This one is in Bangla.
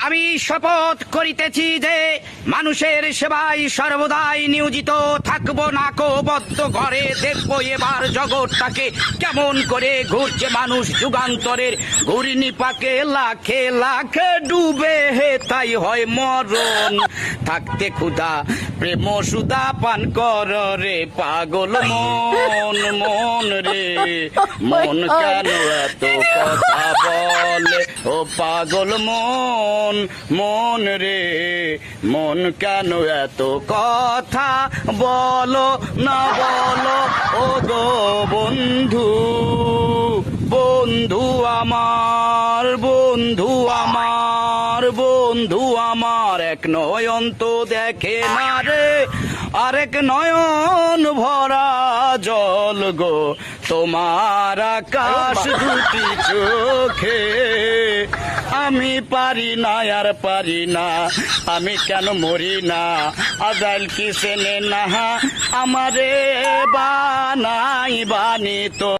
আমি শপথ করিতেছি যে মানুষের সেবায় সর্বদাই নিয়োজিত থাকবো। নাকবদ্ধ ঘরে দেখবো এবার জগৎটাকে কেমন করে ঘুরছে মানুষ যুগান্তরের ঘূর্ণিপাকে লাখে লাখে ডুবে হে তাই হয় মরণ। থাকতে ক্ষুধা প্রেম সুধা পান কর রে পাগল মন, মন রে মন কেন এত কথা বলে ও পাগল মন, মন রে মন কেন এত কথা বলো না বলো ও গো বন্ধু, বন্ধু আমার, বন্ধু আমার, বন্ধু আমার। এক নয়ন তো দেখে না রে আরেক নয়ন ভরা জল গো তোমার আকাশ দুটি চোখে। আমি পারি না আর পারি না, আমি কেন মরি না আজাইল কি সেনে না আমারে বানাই বানি তো।